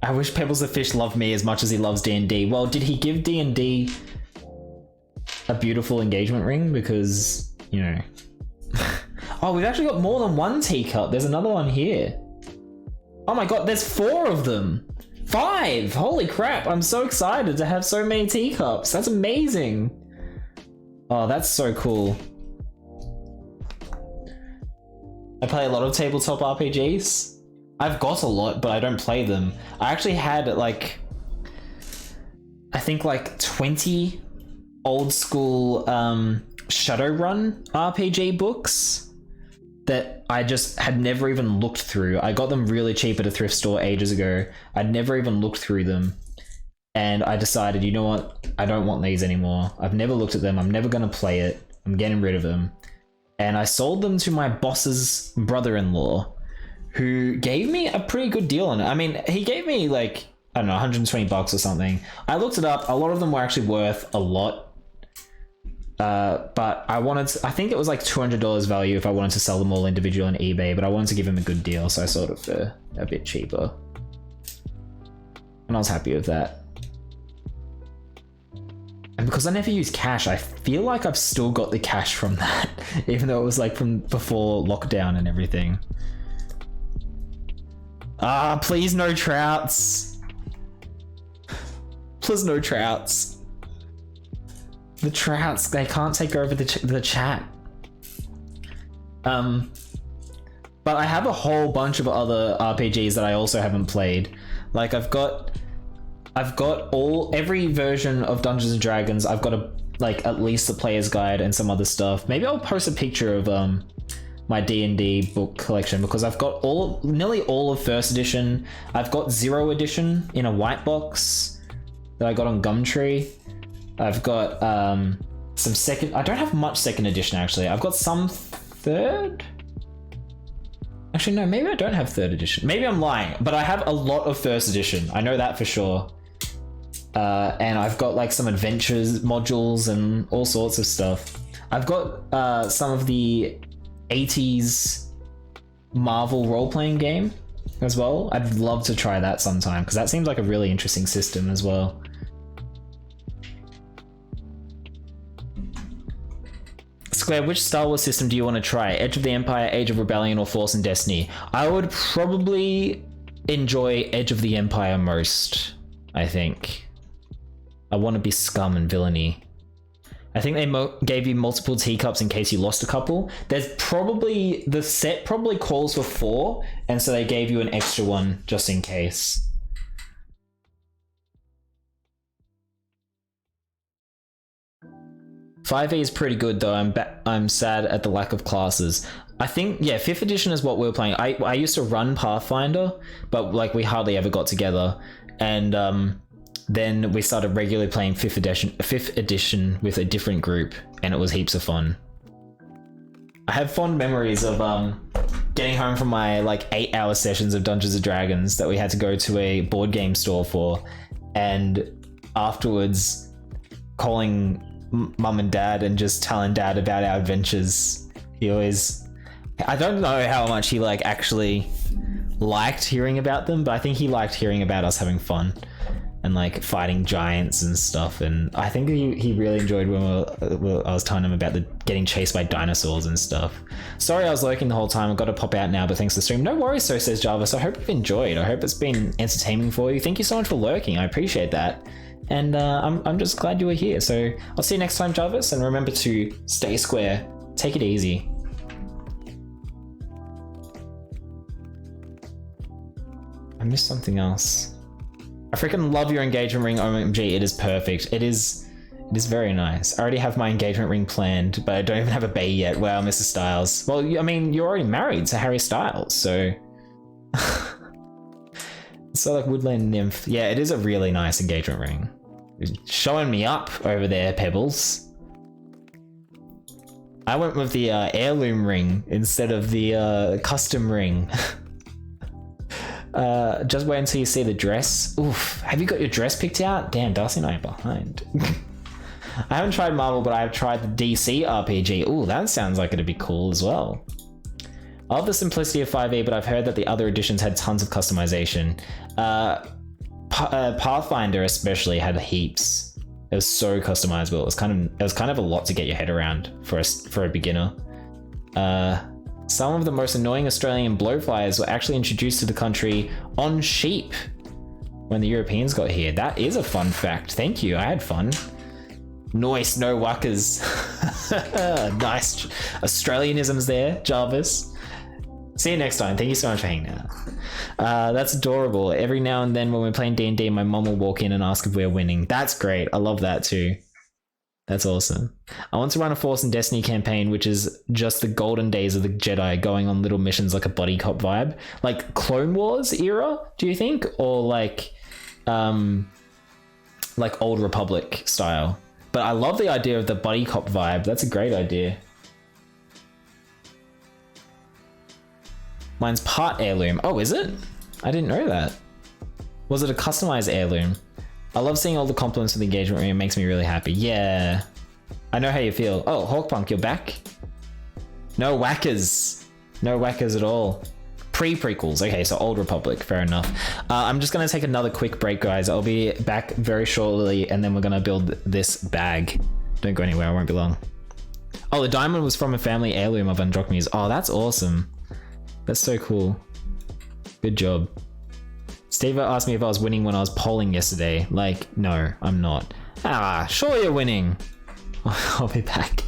I wish Pebbles the Fish loved me as much as he loves D&D. Well, did he give D&D a beautiful engagement ring? Because, you know... Oh, we've actually got more than one teacup. There's another one here. Oh my god, there's 4 of them! 5! Holy crap, I'm so excited to have so many teacups. That's amazing. Oh, that's so cool. I play a lot of tabletop RPGs. I've got a lot, but I don't play them. I actually had like, I think like 20 old school Shadowrun RPG books that I just had never even looked through. I got them really cheap at a thrift store ages ago. I'd never even looked through them. And I decided, you know what? I don't want these anymore. I've never looked at them. I'm never going to play it. I'm getting rid of them. and I sold them to my boss's brother-in-law, who gave me a pretty good deal on it. I mean, he gave me like, I don't know, 120 bucks or something. I looked it up. A lot of them were actually worth a lot. But I think it was like $200 value if I wanted to sell them all individually on eBay, but I wanted to give him a good deal, so I sold it for a bit cheaper. And I was happy with that. And because I never use cash, I feel like I've still got the cash from that, even though it was like from before lockdown and everything. Ah, please no trouts. Please no trouts. The trouts, they can't take over the chat. But I have a whole bunch of other RPGs that I also haven't played. Like I've got every version of Dungeons and Dragons. I've got at least the player's guide and some other stuff. Maybe I'll post a picture of my D&D book collection, because I've got nearly all of first edition. I've got 0 edition in a white box that I got on Gumtree. I've got some second. I don't have much second edition actually. I've got some third. Actually, no, maybe I don't have third edition. Maybe I'm lying, but I have a lot of first edition. I know that for sure. And I've got like some adventures modules and all sorts of stuff. I've got some of the 80s Marvel role-playing game as well. I'd love to try that sometime, because that seems like a really interesting system as well. Square, which Star Wars system do you want to try? Edge of the Empire, Age of Rebellion, or Force and Destiny? I would probably enjoy Edge of the Empire most, I think. I want to be scum and villainy. I think they gave you multiple teacups in case you lost a couple. The set probably calls for 4, and so they gave you an extra one just in case. .5e is pretty good though. I'm sad at the lack of classes. I think, yeah, 5th edition is what we were playing. I used to run Pathfinder, but like we hardly ever got together. And then we started regularly playing 5th edition with a different group, and it was heaps of fun. I have fond memories of getting home from my like 8-hour sessions of Dungeons and Dragons that we had to go to a board game store for, and afterwards calling mum and dad and just telling dad about our adventures. I don't know how much he like actually liked hearing about them, but I think he liked hearing about us having fun and like fighting giants and stuff. And I think he really enjoyed when I was telling him about getting chased by dinosaurs and stuff. Sorry I was lurking the whole time. I've got to pop out now, but thanks for the stream. No worries, so says Jarvis. I hope you've enjoyed. I hope it's been entertaining for you. Thank you so much for lurking. I appreciate that. And I'm just glad you were here. So I'll see you next time, Jarvis. And remember to stay square. Take it easy. I missed something else. I freaking love your engagement ring, OMG. It is perfect. It is very nice. I already have my engagement ring planned, but I don't even have a bay yet. Wow, Mrs. Styles. Well, I mean, you're already married to Harry Styles, so... So like Woodland Nymph. Yeah, it is a really nice engagement ring. Showing me up over there, Pebbles. I went with the heirloom ring instead of the custom ring. Just wait until you see the dress. Oof, have you got your dress picked out? Damn, Darcy and I are behind. I haven't tried Marvel, but I have tried the DC RPG. Ooh, that sounds like it'd be cool as well. I love the simplicity of 5e, but I've heard that the other editions had tons of customization. Pathfinder especially had heaps. It was so customizable. It was kind of a lot to get your head around for a beginner. Some of the most annoying Australian blowflies were actually introduced to the country on sheep when the Europeans got here. That is a fun fact. Thank you. I had fun. Nice, no wuckers. Nice Australianisms there, Jarvis. See you next time. Thank you so much for hanging out. That's adorable. Every now and then when we're playing D&D, my mom will walk in and ask if we're winning. That's great. I love that too. That's awesome. I want to run a Force and Destiny campaign, which is just the golden days of the Jedi going on little missions, like a buddy cop vibe. Like Clone Wars era, do you think? Or like Old Republic style. But I love the idea of the buddy cop vibe. That's a great idea. Mine's part heirloom. Oh, is it? I didn't know that. Was it a customized heirloom? I love seeing all the compliments for the engagement ring. It makes me really happy. Yeah. I know how you feel. Oh, Hawkpunk, you're back? No whackers. No whackers at all. Pre-prequels. Okay, so Old Republic. Fair enough. I'm just going to take another quick break, guys. I'll be back very shortly, and then we're going to build this bag. Don't go anywhere. I won't be long. Oh, the diamond was from a family heirloom of Androcmes. Oh, that's awesome. That's so cool. Good job. Steve asked me if I was winning when I was polling yesterday. Like, no, I'm not. Ah, sure you're winning. I'll be back.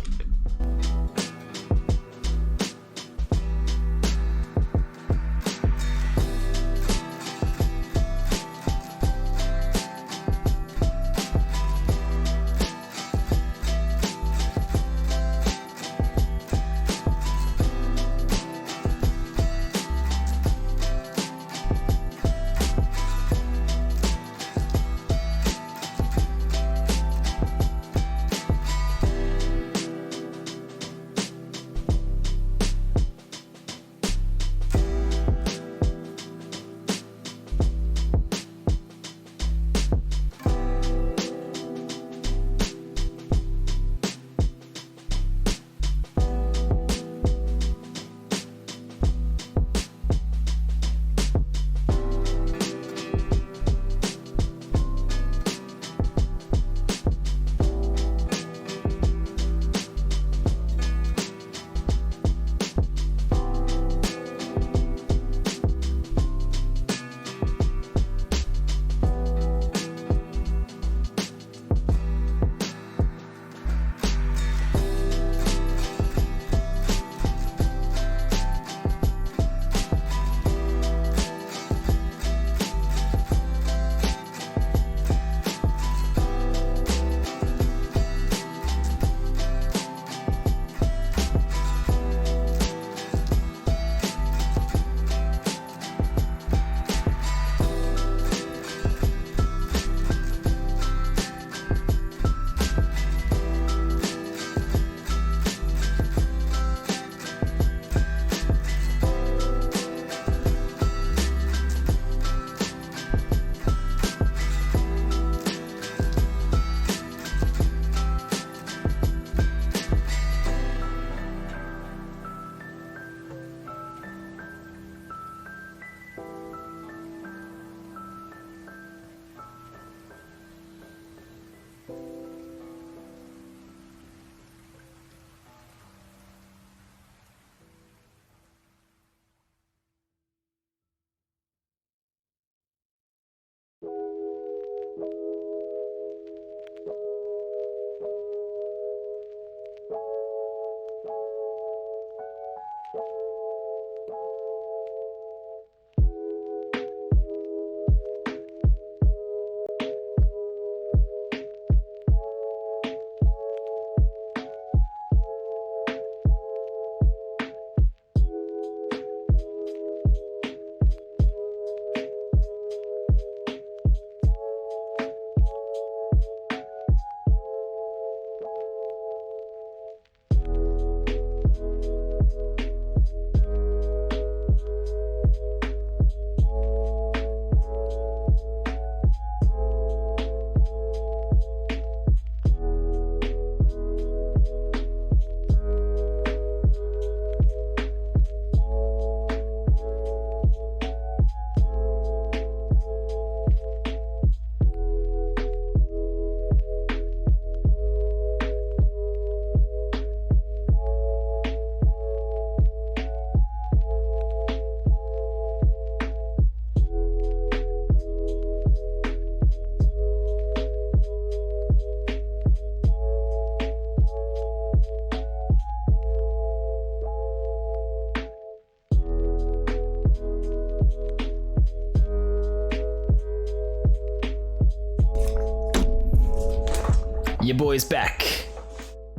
Your boy's back.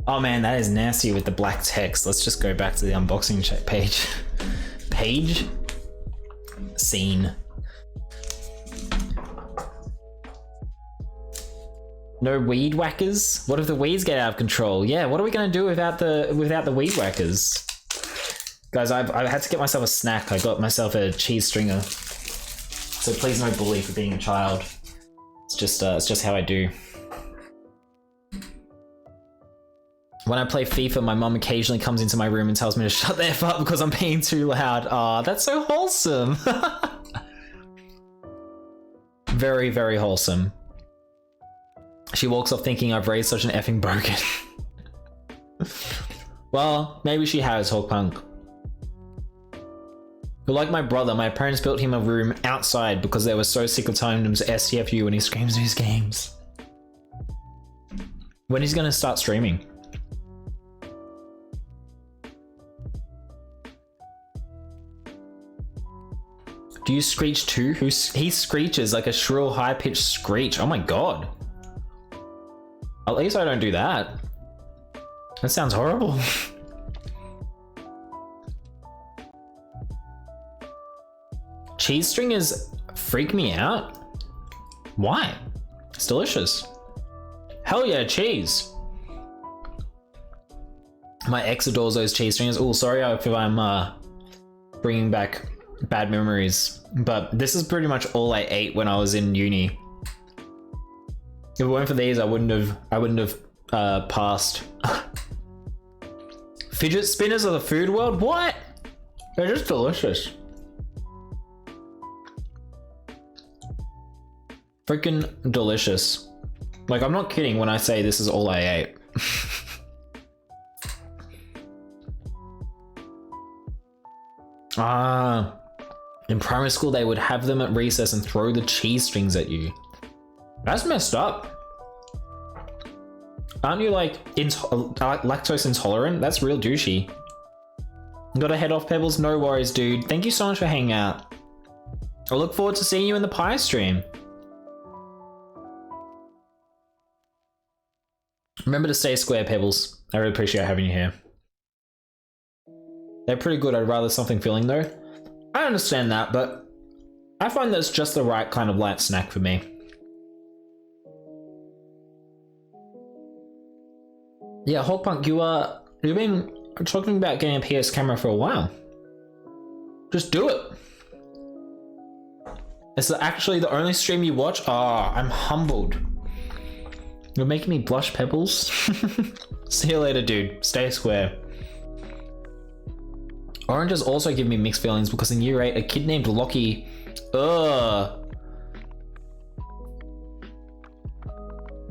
Oh man, that is nasty with the black text. Let's just go back to the unboxing page. Page? Scene. No weed whackers? What if the weeds get out of control? Yeah, what are we gonna do without the weed whackers? Guys, I had to get myself a snack. I got myself a cheese stringer. So please no bully for being a child. It's just how I do. When I play FIFA, my mum occasionally comes into my room and tells me to shut the F up because I'm being too loud. Aw, that's so wholesome. Very, very wholesome. She walks off thinking I've raised such an effing broken. Well, maybe she has, Hawkpunk. But like my brother, my parents built him a room outside because they were so sick of telling him to STFU when he screams in his games. When he's gonna start streaming? Do you screech too? He screeches like a shrill, high-pitched screech. Oh my god. At least I don't do that. That sounds horrible. Cheese stringers freak me out. Why? It's delicious. Hell yeah, cheese. My ex adores those cheese stringers. Oh, sorry if I'm bringing back bad memories, but this is pretty much all I ate when I was in uni. If it weren't for these, I wouldn't have passed. Fidget spinners of the food world? What? They're just delicious. Freaking delicious. Like, I'm not kidding when I say this is all I ate. In primary school, they would have them at recess and throw the cheese strings at you. That's messed up. Aren't you like lactose intolerant? That's real douchey. Gotta head off, Pebbles. No worries, dude. Thank you so much for hanging out. I look forward to seeing you in the pie stream. Remember to stay square, Pebbles. I really appreciate having you here. They're pretty good. I'd rather something filling though. I understand that, but I find that's just the right kind of light snack for me. Yeah, Hawkpunk, you've been talking about getting a PS camera for a while. Just do it. It's actually the only stream you watch. Oh, I'm humbled. You're making me blush, Pebbles. See you later, dude. Stay square. Oranges also give me mixed feelings because in year 8, a kid named Lockie...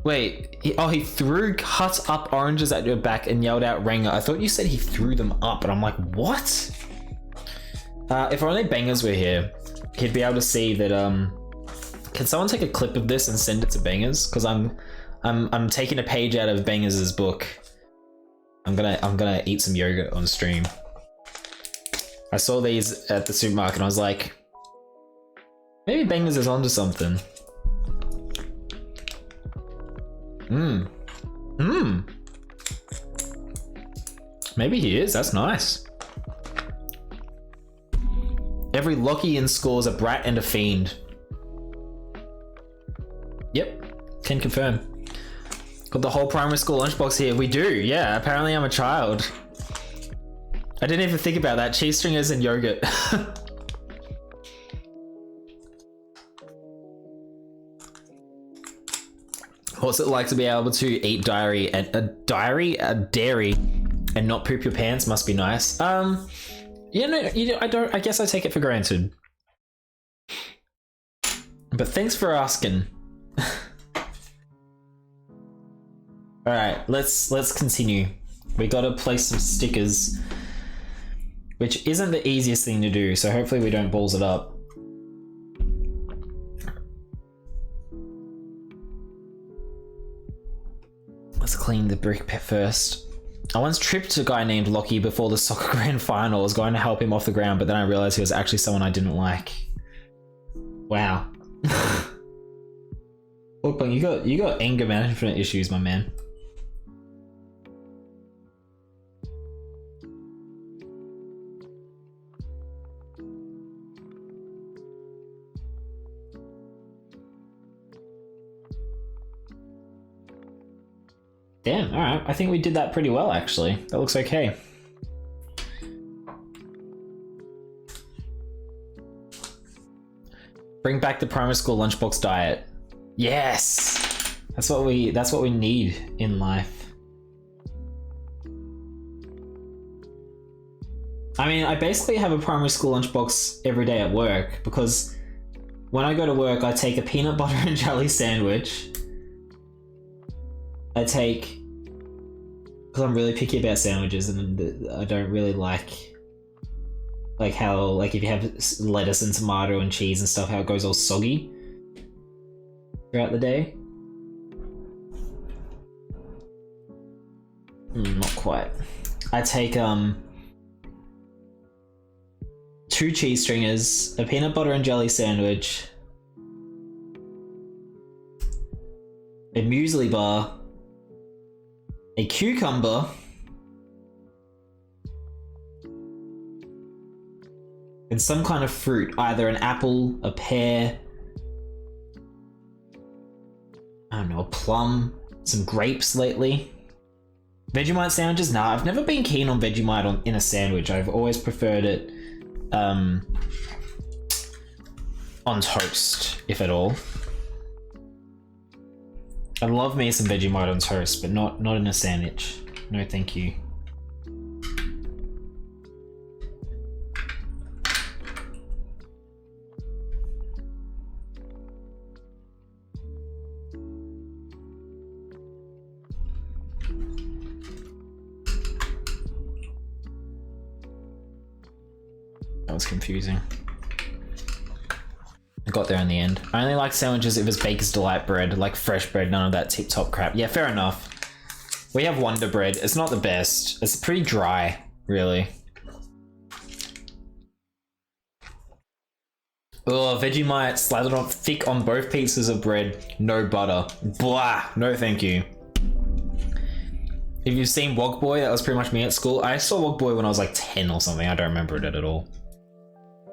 Wait, he threw cut up oranges at your back and yelled out Ranger. I thought you said he threw them up, and I'm like, what? If only Bangers were here, he'd be able to see that, can someone take a clip of this and send it to Bangers? Because I'm taking a page out of Bangers' book. I'm gonna eat some yogurt on stream. I saw these at the supermarket and I was like, maybe Bangers is onto something. Maybe he is, that's nice. Every Lockie in school is a brat and a fiend. Yep, can confirm. Got the whole primary school lunchbox here. We do, yeah, apparently I'm a child. I didn't even think about that. Cheese stringers and yogurt. What's it like to be able to eat dairy and not poop your pants? Must be nice. I guess I take it for granted. But thanks for asking. All right, let's continue. We gotta place some stickers, which isn't the easiest thing to do, so hopefully we don't balls it up. Let's clean the brick first. I once tripped a guy named Lockie before the soccer grand final. I was going to help him off the ground, but then I realized he was actually someone I didn't like. Wow. Look, you got anger management issues, my man. Damn, alright. I think we did that pretty well, actually. That looks okay. Bring back the primary school lunchbox diet. Yes, that's what we need in life. I mean, I basically have a primary school lunchbox every day at work because when I go to work, I take a peanut butter and jelly sandwich. I take, because I'm really picky about sandwiches and I don't really like how, like if you have lettuce and tomato and cheese and stuff, how it goes all soggy throughout the day. Not quite. I take 2 cheese stringers, a peanut butter and jelly sandwich, a muesli bar, a cucumber, and some kind of fruit, either an apple, a pear, I don't know, a plum, some grapes lately. Vegemite sandwiches? Nah, I've never been keen on Vegemite in a sandwich. I've always preferred it on toast, if at all. I love me some Vegemite on toast, but not in a sandwich. No, thank you. That was confusing. I got there in the end. I only like sandwiches if it's Baker's Delight bread, like fresh bread, none of that tip-top crap. Yeah, fair enough. We have Wonder Bread. It's not the best. It's pretty dry, really. Oh, Vegemite slathered on thick on both pieces of bread, no butter. Blah, no thank you. If you've seen Wog Boy, that was pretty much me at school. I saw Wog Boy when I was like 10 or something. I don't remember it at all.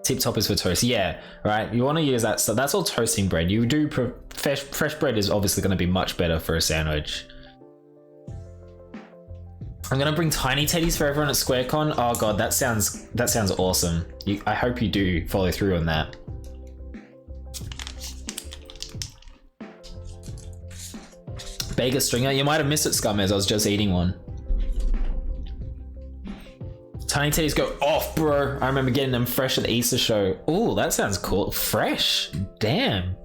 Tip top is for toast. Yeah, right. You want to use that. So that's all toasting bread. You do fresh bread is obviously going to be much better for a sandwich. I'm going to bring tiny teddies for everyone at SquareCon. Oh god, that sounds awesome. I hope you do follow through on that. Bagel stringer. You might have missed it, Scummers. I was just eating one. Tiny teddies go off, bro. I remember getting them fresh at the Easter show. Ooh, that sounds cool. Fresh? Damn.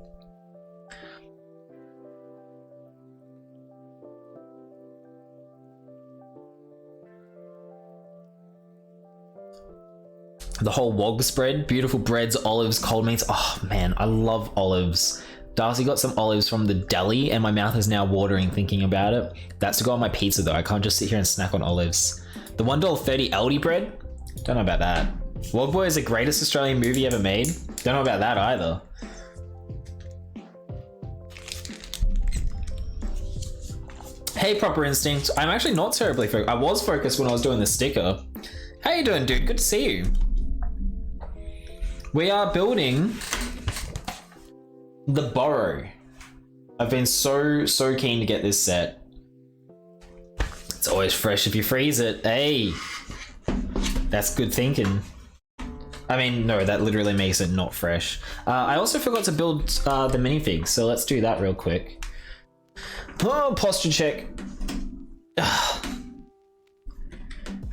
The whole wog spread. Beautiful breads, olives, cold meats. Oh man, I love olives. Darcy got some olives from the deli and my mouth is now watering thinking about it. That's to go on my pizza though. I can't just sit here and snack on olives. The $1.30 Aldi bread? Don't know about that. Wog Boy is the greatest Australian movie ever made? Don't know about that either. Hey, Proper Instinct. I'm actually not terribly focused. I was focused when I was doing the sticker. How you doing, dude? Good to see you. We are building the Burrow. I've been so keen to get this set. It's always fresh if you freeze it. Hey, that's good thinking. I mean, no, that literally makes it not fresh. I also forgot to build the minifigs, so let's do that real quick. Oh, posture check.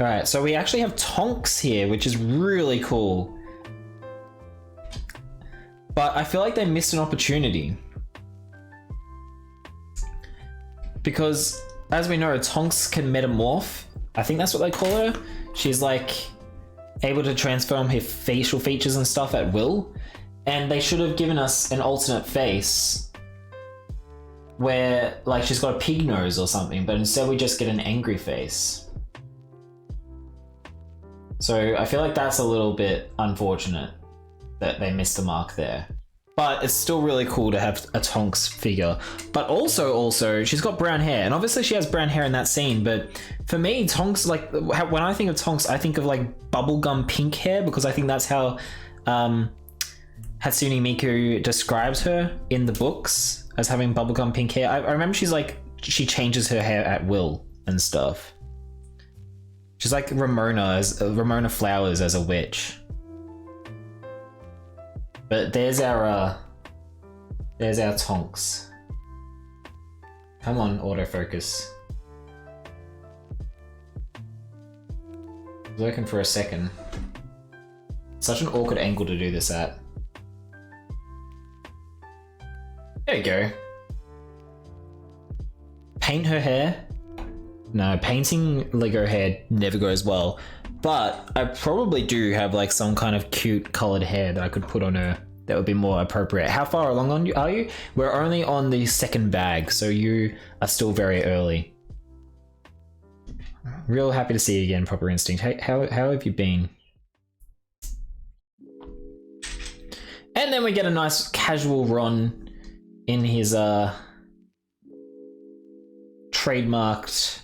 Alright, so we actually have Tonks here, which is really cool. But I feel like they missed an opportunity. Because, as we know, Tonks can metamorph. I think that's what they call her. She's like able to transform her facial features and stuff at will. And they should have given us an alternate face where like she's got a pig nose or something, but instead we just get an angry face. So I feel like that's a little bit unfortunate that they missed the mark there. But it's still really cool to have a Tonks figure. But also, she's got brown hair. And obviously she has brown hair in that scene, but for me, Tonks, like, when I think of Tonks, I think of like bubblegum pink hair, because I think that's how Hatsune Miku describes her in the books, as having bubblegum pink hair. I remember she changes her hair at will and stuff. She's like Ramona Flowers as a witch. But there's our Tonks. Come on, autofocus. It was working for a second. Such an awkward angle to do this at. There you go. Paint her hair? No, painting Lego hair never goes well. But I probably do have like some kind of cute colored hair that I could put on her that would be more appropriate. How far along are you? We're only on the second bag, so you are still very early. Real happy to see you again, Proper Instinct. Hey, how have you been? And then we get a nice casual Ron in his trademarked